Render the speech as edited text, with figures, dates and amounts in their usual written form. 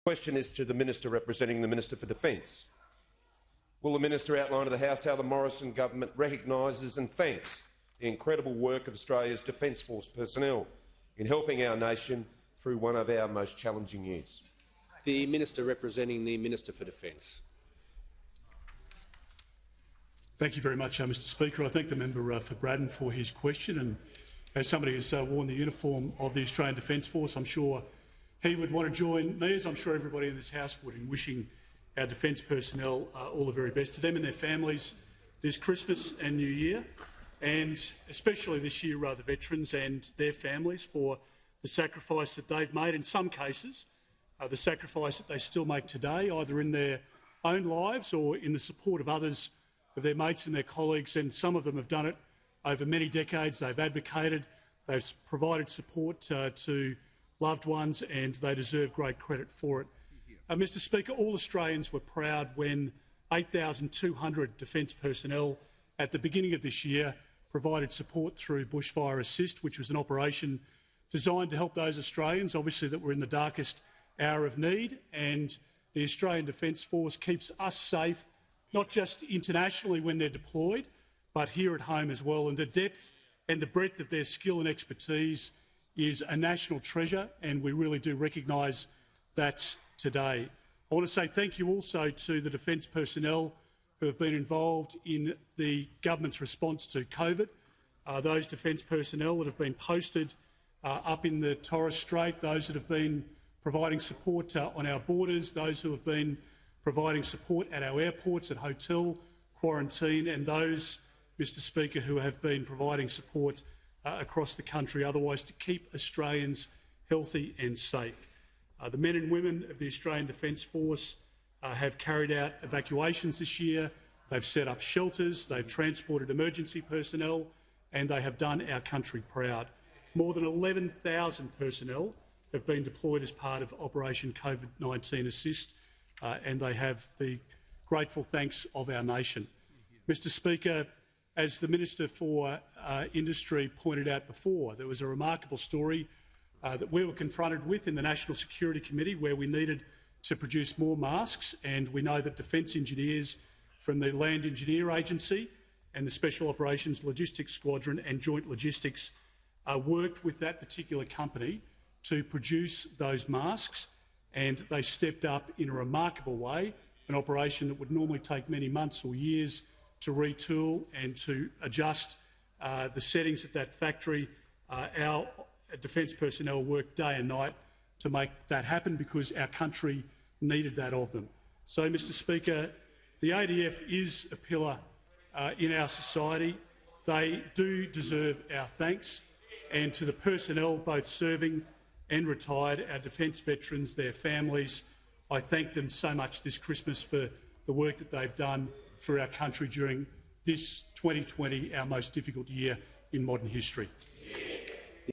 The question is to the Minister representing the Minister for Defence. Will the Minister outline to the House how the Morrison government recognises and thanks the incredible work of Australia's Defence Force personnel in helping our nation through one of our most challenging years? The Minister representing the Minister for Defence. Thank you very much, Mr Speaker. I thank the member for Braddon for his question. And as somebody who's worn the uniform of the Australian Defence Force, I'm sure he would want to join me, as I'm sure everybody in this House would, in wishing our defence personnel all the very best to them and their families this Christmas and New Year, and especially this year the veterans and their families for the sacrifice that they've made, in some cases the sacrifice that they still make today, either in their own lives or in the support of others, of their mates and their colleagues, and some of them have done it over many decades. They've advocated, they've provided support to loved ones, and they deserve great credit for it. Mr Speaker, all Australians were proud when 8,200 defence personnel at the beginning of this year provided support through Bushfire Assist, which was an operation designed to help those Australians, obviously, that were in the darkest hour of need. And the Australian Defence Force keeps us safe, not just internationally when they're deployed, but here at home as well. And the depth and the breadth of their skill and expertise is a national treasure, and we really do recognise that today. I want to say thank you also to the defence personnel who have been involved in the government's response to COVID. Those defence personnel that have been posted up in the Torres Strait, those that have been providing support on our borders, those who have been providing support at our airports, at hotel quarantine, and those, Mr Speaker, who have been providing support across the country otherwise to keep Australians healthy and safe. The men and women of the Australian Defence Force have carried out evacuations this year. They've set up shelters, they've transported emergency personnel, and they have done our country proud. More than 11,000 personnel have been deployed as part of Operation COVID-19 Assist, and they have the grateful thanks of our nation. Mr Speaker, as the Minister for Industry pointed out before, there was a remarkable story that we were confronted with in the National Security Committee, where we needed to produce more masks, and we know that defence engineers from the Land Engineer Agency and the Special Operations Logistics Squadron and Joint Logistics worked with that particular company to produce those masks, and they stepped up in a remarkable way, an operation that would normally take many months or years to retool and to adjust the settings at that factory. Our defence personnel worked day and night to make that happen because our country needed that of them. So, Mr Speaker, the ADF is a pillar in our society. They do deserve our thanks, and to the personnel, both serving and retired, our defence veterans, their families, I thank them so much this Christmas for the work that they've done for our country during this 2020, our most difficult year in modern history.